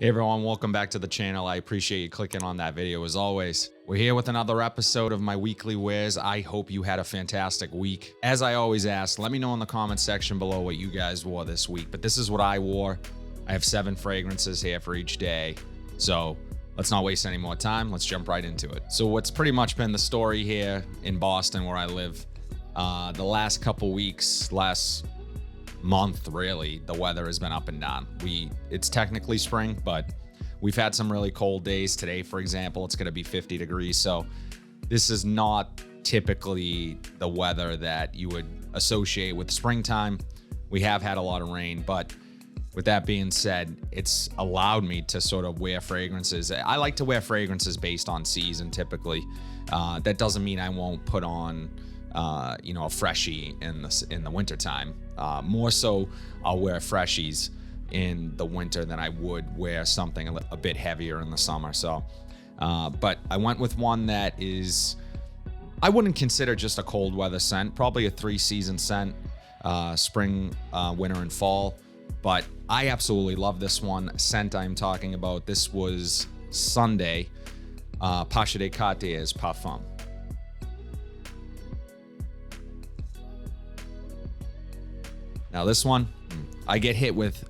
Hey everyone, welcome back to the channel. I appreciate you clicking on that video as always. We're here with another episode of my weekly wears. I hope you had a fantastic week. As I always ask, let me know in the comment section below what you guys wore this week, but this is what I wore. I have 7 fragrances here for each day. So let's not waste any more time. Let's jump right into it. So what's pretty much been the story here in Boston where I live, the last couple weeks, last month really, the weather has been up and down. It's technically spring, but we've had some really cold days. Today, for example, it's going to be 50 degrees. So this is not typically the weather that you would associate with springtime. We have had a lot of rain, but with that being said, it's allowed me to sort of wear fragrances. I like to wear fragrances based on season typically. That doesn't mean I won't put on a freshie in the wintertime. More so, I'll wear freshies in the winter than I would wear something a bit heavier in the summer. So, but I went with one that is, I wouldn't consider just a cold weather scent, probably a 3-season scent, spring, winter, and fall. But I absolutely love this one scent I'm talking about. This was Sunday, Pacha de Cartier's Parfum. Now this one, I get hit with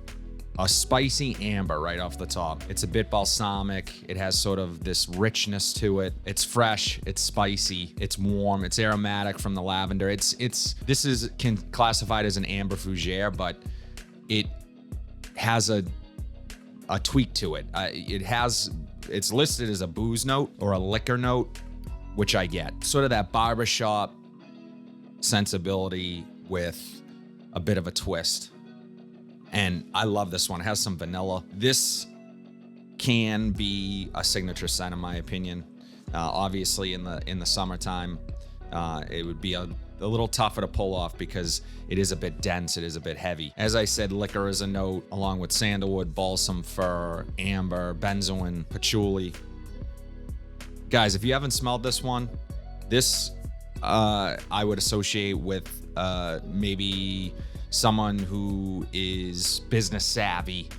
a spicy amber right off the top. It's a bit balsamic. It has sort of this richness to it. It's fresh, it's spicy, it's warm, it's aromatic from the lavender. This is classified as an amber fougere, but it has a tweak to it. It's listed as a booze note or a liquor note, which I get. Sort of that barbershop sensibility with a bit of a twist. And I love this one. It has some vanilla. This can be a signature scent in my opinion. Obviously in the summertime, it would be a little tougher to pull off because it is a bit dense, it is a bit heavy. As I said, liquor is a note along with sandalwood, balsam fir, amber, benzoin, patchouli. Guys, if you haven't smelled this one, this I would associate with maybe someone who is business savvy,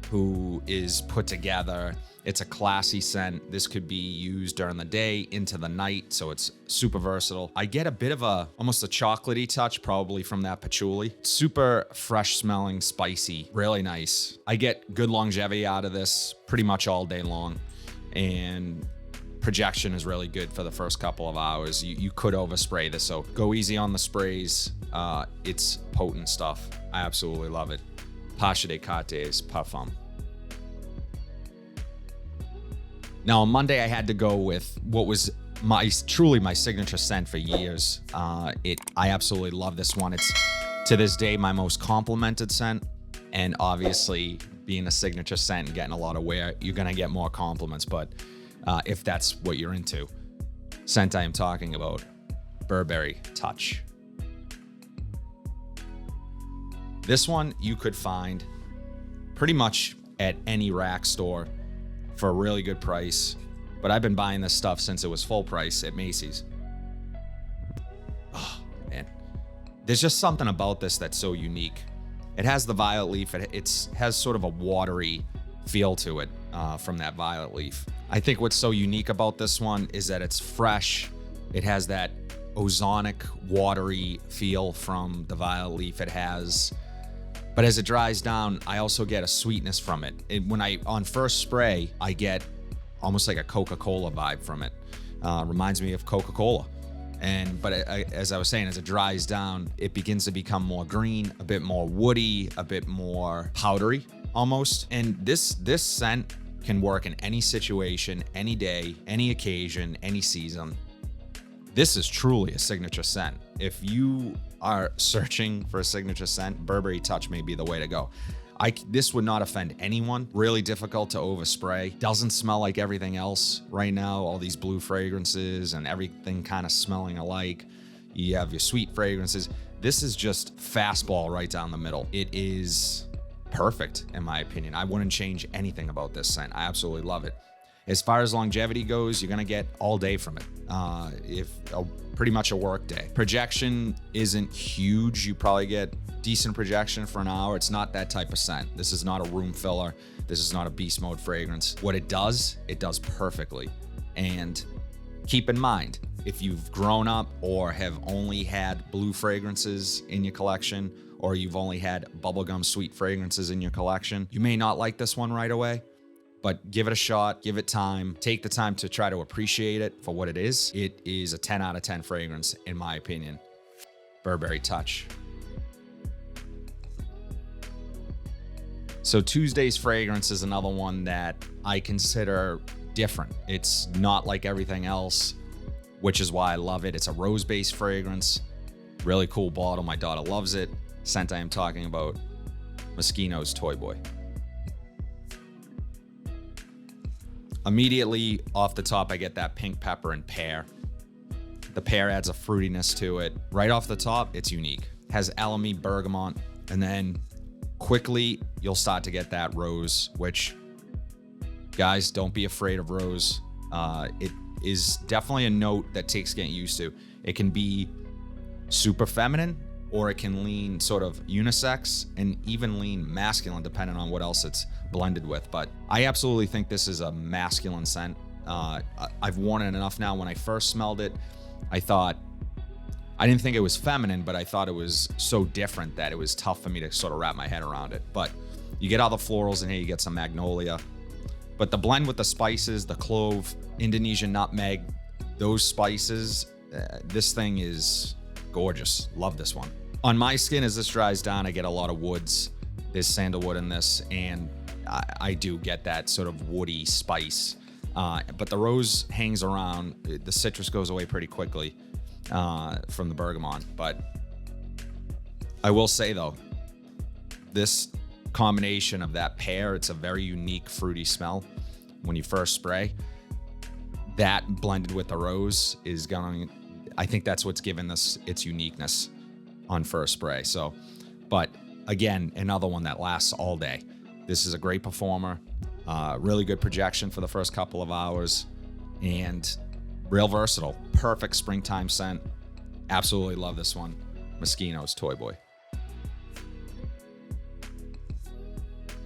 who is put together. It's a classy scent. This could be used during the day into the night, so it's super versatile. I get a bit of almost a chocolatey touch probably from that patchouli. Super fresh smelling, spicy, really nice. I get good longevity out of this pretty much all day long, and projection is really good for the first couple of hours. You could overspray this, so go easy on the sprays. It's potent stuff. I absolutely love it. Pacha de Cartier's Parfum. Now on Monday I had to go with what was truly my signature scent for years. I absolutely love this one. It's to this day my most complimented scent, and obviously being a signature scent and getting a lot of wear, you're gonna get more compliments, but if that's what you're into. Scent I am talking about, Burberry Touch. This one you could find pretty much at any rack store for a really good price, but I've been buying this stuff since it was full price at Macy's. Oh man, there's just something about this that's so unique. It has the violet leaf. It has sort of a watery feel to it from that violet leaf. I think what's so unique about this one is that it's fresh. It has that ozonic, watery feel from the violet leaf. But as it dries down, I also get a sweetness from it. When on first spray, I get almost like a Coca-Cola vibe from it. Reminds me of Coca-Cola. But as I was saying, as it dries down, it begins to become more green, a bit more woody, a bit more powdery almost. And this scent can work in any situation, any day, any occasion, any season. This is truly a signature scent. If you are searching for a signature scent, Burberry Touch may be the way to go. This would not offend anyone. Really difficult to overspray. Doesn't smell like everything else right now. All these blue fragrances and everything kind of smelling alike. You have your sweet fragrances. This is just fastball right down the middle. It is perfect in my opinion. I wouldn't change anything about this scent. I absolutely love it. As far as longevity goes, you're gonna get all day from it. Pretty much a work day. Projection isn't huge. You probably get decent projection for an hour. It's not that type of scent. This is not a room filler. This is not a beast mode fragrance. What it does perfectly. And keep in mind, if you've grown up or have only had blue fragrances in your collection, or you've only had bubblegum sweet fragrances in your collection, you may not like this one right away, but give it a shot, give it time, take the time to try to appreciate it for what it is. It is a 10 out of 10 fragrance, in my opinion. Burberry Touch. So Tuesday's fragrance is another one that I consider different. It's not like everything else, which is why I love it. It's a rose-based fragrance. Really cool bottle. My daughter loves it. Scent I am talking about, Moschino's Toy Boy. Immediately off the top, I get that pink pepper and pear. The pear adds a fruitiness to it. Right off the top, it's unique. Has elemi, bergamot, and then quickly you'll start to get that rose, which, guys, don't be afraid of rose. It is definitely a note that takes getting used to. It can be super feminine, or it can lean sort of unisex and even lean masculine, depending on what else it's blended with. But I absolutely think this is a masculine scent. I've worn it enough now. When I first smelled it, I didn't think it was feminine, but I thought it was so different that it was tough for me to sort of wrap my head around it. But you get all the florals in here, you get some magnolia. But the blend with the spices, the clove, Indonesian nutmeg, those spices, this thing is gorgeous. Love this one. On my skin, as this dries down, I get a lot of woods. There's sandalwood in this, and I do get that sort of woody spice. But the rose hangs around. The citrus goes away pretty quickly from the bergamot. But I will say, though, this combination of that pear, it's a very unique fruity smell when you first spray. That blended with the rose is going, I think that's what's given this its uniqueness on first spray. So, but again, another one that lasts all day. This is a great performer, really good projection for the first couple of hours, and real versatile. Perfect springtime scent. Absolutely love this one. Moschino's Toy Boy.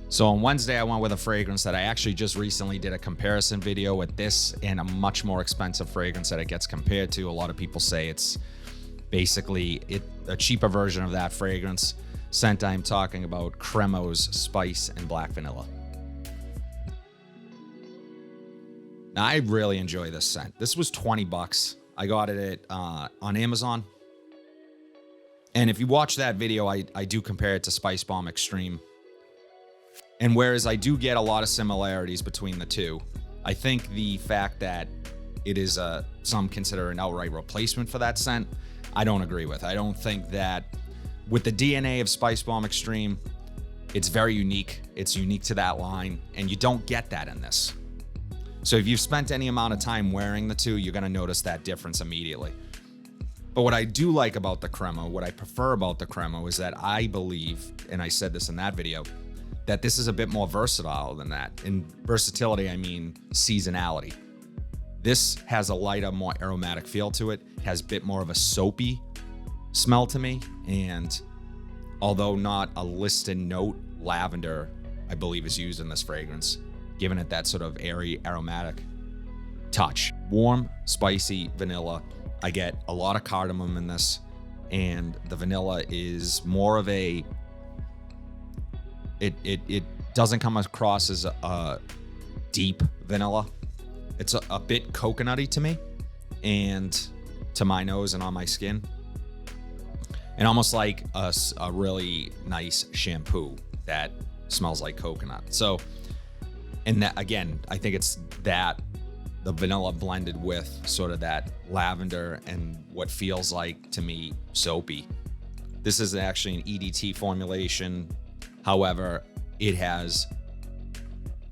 So on Wednesday, I went with a fragrance that I actually just recently did a comparison video with this and a much more expensive fragrance that it gets compared to. A lot of people say it's basically a cheaper version of that fragrance. Scent I'm talking about, Cremo's Spice and Black Vanilla. Now, I really enjoy this scent. This was $20. I got it on Amazon. And if you watch that video, I do compare it to Spice Bomb Extreme. And whereas I do get a lot of similarities between the two, I think the fact that it is some consider an outright replacement for that scent, I don't agree with. I don't think that with the DNA of Spice Bomb Extreme, it's very unique. It's unique to that line, and you don't get that in this. So if you've spent any amount of time wearing the two, you're gonna notice that difference immediately. But what I do like about the Cremo, what I prefer about the Cremo, is that I believe, and I said this in that video, that this is a bit more versatile than that. In versatility, I mean seasonality. This has a lighter, more aromatic feel to it, has a bit more of a soapy smell to me, and although not a listed note, lavender, I believe, is used in this fragrance, giving it that sort of airy, aromatic touch. Warm, spicy vanilla. I get a lot of cardamom in this, and the vanilla is more of a, it doesn't come across as a deep vanilla. It's a bit coconutty to me, and to my nose and on my skin, and almost like a really nice shampoo that smells like coconut. So, and that, again, I think it's that the vanilla blended with sort of that lavender and what feels like to me soapy. This is actually an EDT formulation. However, it has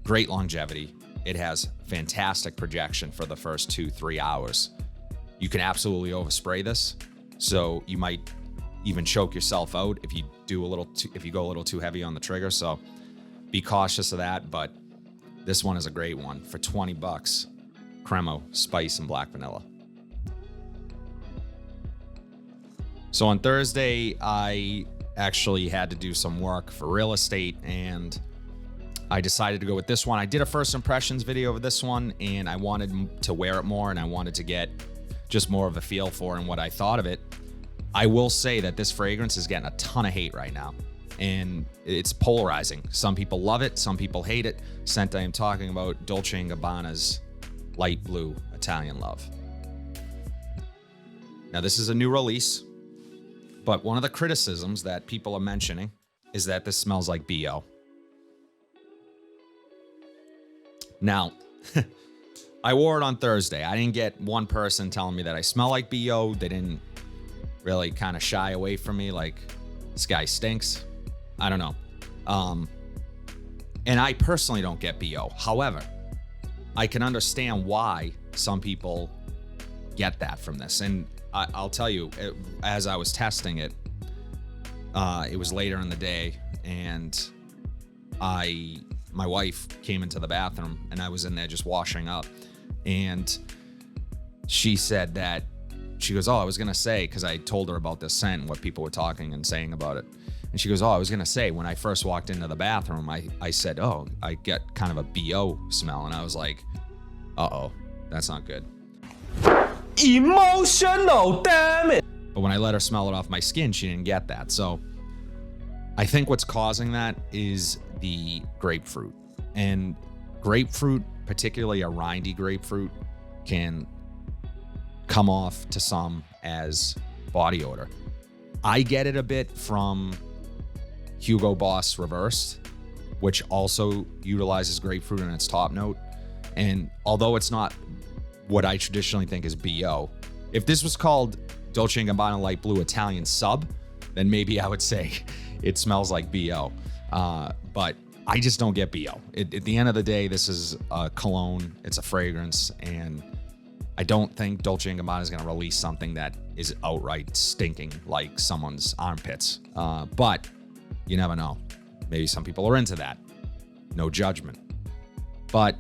great longevity. It has fantastic projection for the first 2-3 hours. You can absolutely overspray this, so you might even choke yourself out if you go a little too heavy on the trigger. So be cautious of that. But This one is a great one for 20 bucks. Cremo, spice, and black vanilla. So on Thursday, I actually had to do some work for real estate, and I decided to go with this one. I did a first impressions video of this one, and I wanted to wear it more, and I wanted to get just more of a feel for and what I thought of it. I will say that this fragrance is getting a ton of hate right now, and it's polarizing. Some people love it, some people hate it. Scent I am talking about, Dolce & Gabbana's Light Blue Italian Love. Now, this is a new release, but one of the criticisms that people are mentioning is that this smells like BO. Now, I wore it on Thursday. I didn't get one person telling me that I smell like BO. They didn't really kind of shy away from me like, this guy stinks. I don't know. And I personally don't get BO. However, I can understand why some people get that from this. And I'll tell you, as I was testing it, it was later in the day, and my wife came into the bathroom, and I was in there just washing up, and she said that, she goes, oh, I was going to say, because I told her about this scent and what people were talking and saying about it. And she goes, oh, I was going to say, when I first walked into the bathroom, I said, oh, I get kind of a BO smell. And I was like, uh-oh, that's not good. Emotional, damn it. But when I let her smell it off my skin, she didn't get that. So I think what's causing that is the grapefruit. And grapefruit, particularly a rindy grapefruit, can come off to some as body odor. I get it a bit from Hugo Boss Reversed, which also utilizes grapefruit in its top note. And although it's not what I traditionally think is BO, if this was called Dolce & Gabbana Light Blue Italian Sub, then maybe I would say it smells like BO. But I just don't get BO. At the end of the day, this is a cologne. It's a fragrance, and I don't think Dolce & Gabbana is going to release something that is outright stinking like someone's armpits. But you never know. Maybe some people are into that. No judgment. But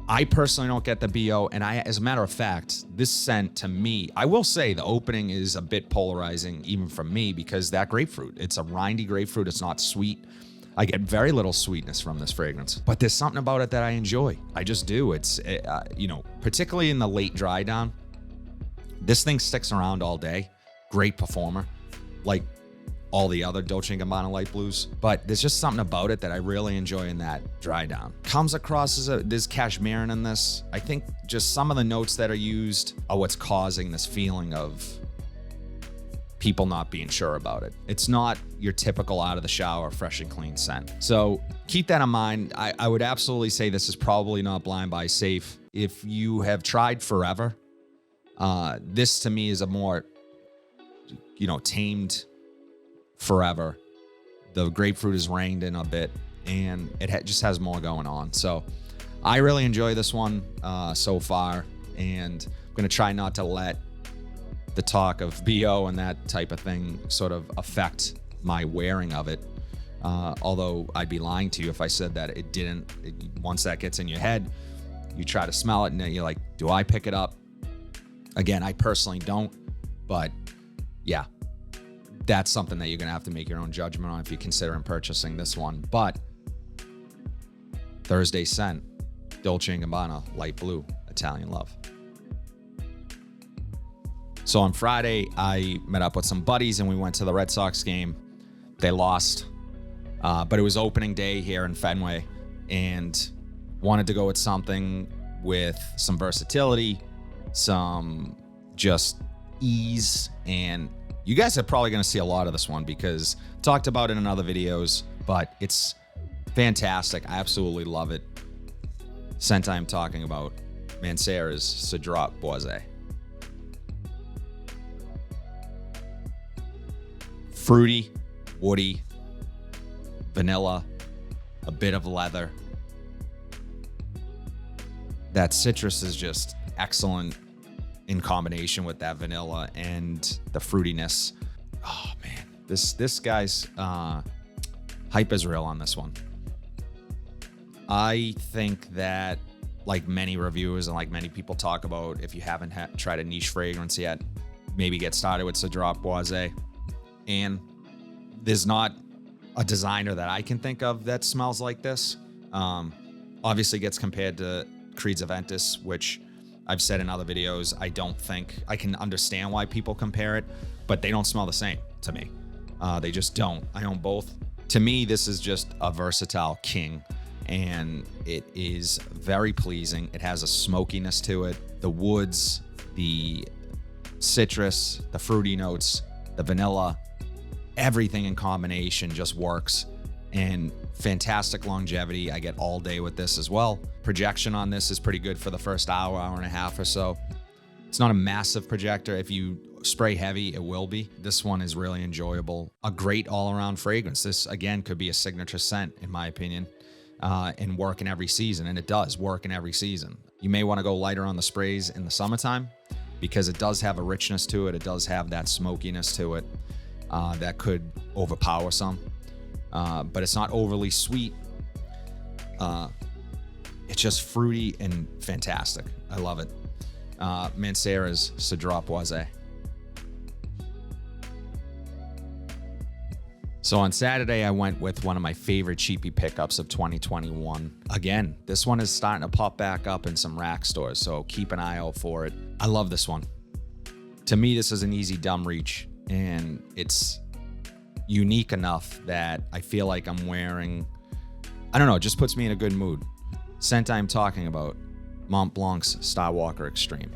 I personally don't get the BO. And as a matter of fact, this scent to me, I will say the opening is a bit polarizing even for me, because that grapefruit, it's a rindy grapefruit. It's not sweet. I get very little sweetness from this fragrance, but there's something about it that I enjoy. I just do. It's, particularly in the late dry down, this thing sticks around all day. Great performer, like all the other Dolce & Gabbana Light Blues, but there's just something about it that I really enjoy in that dry down. Comes across as there's cashmere in this. I think just some of the notes that are used are what's causing this feeling of people not being sure about it. It's not your typical out of the shower, fresh and clean scent. So keep that in mind. I would absolutely say this is probably not blind buy safe. If you have tried Forever, this to me is a more, tamed Forever. The grapefruit is reined in a bit, and it just has more going on. So I really enjoy this one so far, and I'm going to try not to let the talk of BO and that type of thing sort of affect my wearing of it. Although I'd be lying to you if I said that it didn't. Once that gets in your head, you try to smell it and then you're like, do I pick it up? Again, I personally don't, but yeah, that's something that you're going to have to make your own judgment on if you're considering purchasing this one. But Thursday scent, Dolce & Gabbana Light Blue Italian Love. So on Friday, I met up with some buddies and we went to the Red Sox game. They lost, but it was opening day here in Fenway, and wanted to go with something with some versatility, some just ease. And you guys are probably going to see a lot of this one because I talked about it in other videos, but it's fantastic. I absolutely love it. Scent I'm talking about, Mancera's Cedrat Boise. Fruity, woody, vanilla, a bit of leather. That citrus is just excellent in combination with that vanilla and the fruitiness. Oh man, this guy's hype is real on this one. I think that, like many reviewers and like many people talk about, if you haven't tried a niche fragrance yet, maybe get started with Cedrat Boise. And there's not a designer that I can think of that smells like this. Obviously gets compared to Creed's Aventus, which I've said in other videos, I don't think I can understand why people compare it, but they don't smell the same to me. They just don't. I own both. To me, this is just a versatile king, and it is very pleasing. It has a smokiness to it. The woods, the citrus, the fruity notes, the vanilla, everything in combination just works. And fantastic longevity. I get all day with this as well. Projection on this is pretty good for the first hour, hour and a half or so. It's not a massive projector. If you spray heavy, it will be. This one is really enjoyable. A great all-around fragrance. This, again, could be a signature scent, in my opinion, and work in every season. And it does work in every season. You may want to go lighter on the sprays in the summertime because it does have a richness to it. It does have that smokiness to it that could overpower some. But it's not overly sweet. It's just fruity and fantastic. I love it. Mancera's Cedrat Boise. So on Saturday, I went with one of my favorite cheapie pickups of 2021. Again, this one is starting to pop back up in some rack stores, so keep an eye out for it. I love this one. To me, this is an easy dumb reach, and it's unique enough that I feel like I'm wearing, I don't know, it just puts me in a good mood. Scent I'm talking about, Mont Blanc's Starwalker Extreme.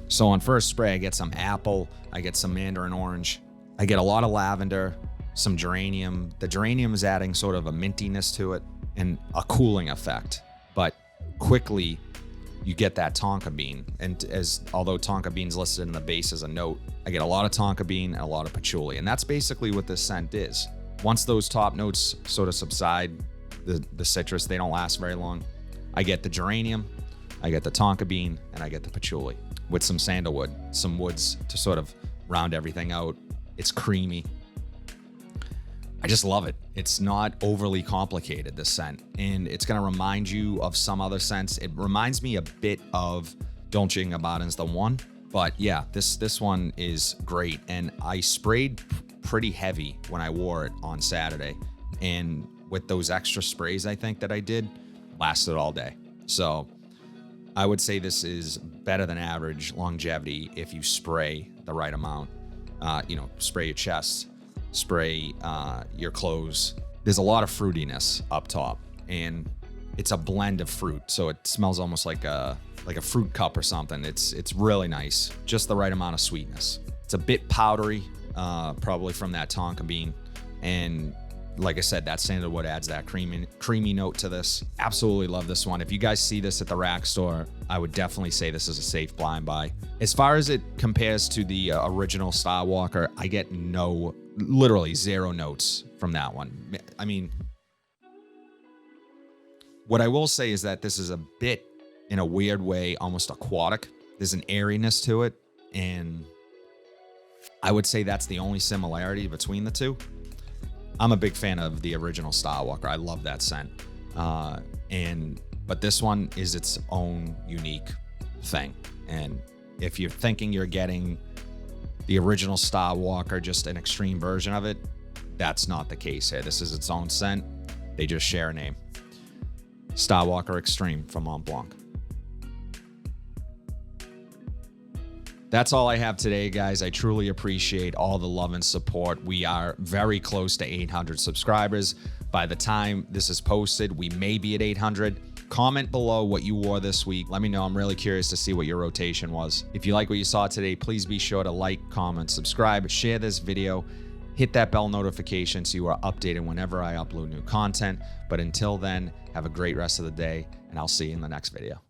So on first spray, I get some apple, I get some mandarin orange, I get a lot of lavender, some geranium. The geranium is adding sort of a mintiness to it and a cooling effect, but quickly you get that tonka bean. And although tonka bean's listed in the base as a note, I get a lot of tonka bean and a lot of patchouli. And that's basically what this scent is. Once those top notes sort of subside, the citrus, they don't last very long. I get the geranium, I get the tonka bean, and I get the patchouli with some sandalwood, some woods to sort of round everything out. It's creamy. I just love it. It's not overly complicated, this scent, and it's gonna remind you of some other scents. It reminds me a bit of Dolce & Gabba's The One, but yeah, this one is great. And I sprayed pretty heavy when I wore it on Saturday, and with those extra sprays I think that I did, lasted all day. So I would say this is better than average longevity if you spray the right amount. Spray your chest, spray your clothes. There's a lot of fruitiness up top, and it's a blend of fruit, so it smells almost like a fruit cup or something. It's really nice, just the right amount of sweetness. It's a bit powdery, probably from that tonka bean, and like I said, that sandalwood adds that creamy note to this. Absolutely love this one. If you guys see this at the rack store, I would definitely say this is a safe blind buy. As far as it compares to the original Starwalker, I get literally zero notes from that one. I mean, what I will say is that this is a bit, in a weird way, almost aquatic. There's an airiness to it, and I would say that's the only similarity between the two. I'm a big fan of the original Starwalker. I love that scent. But this one is its own unique thing. And if you're thinking you're getting the original Starwalker, just an extreme version of it, that's not the case here. This is its own scent. They just share a name. Starwalker Extreme from Mont Blanc. That's all I have today, guys. I truly appreciate all the love and support. We are very close to 800 subscribers. By the time this is posted, we may be at 800. Comment below what you wore this week. Let me know. I'm really curious to see what your rotation was. If you like what you saw today, please be sure to like, comment, subscribe, share this video, hit that bell notification so you are updated whenever I upload new content. But until then, have a great rest of the day, and I'll see you in the next video.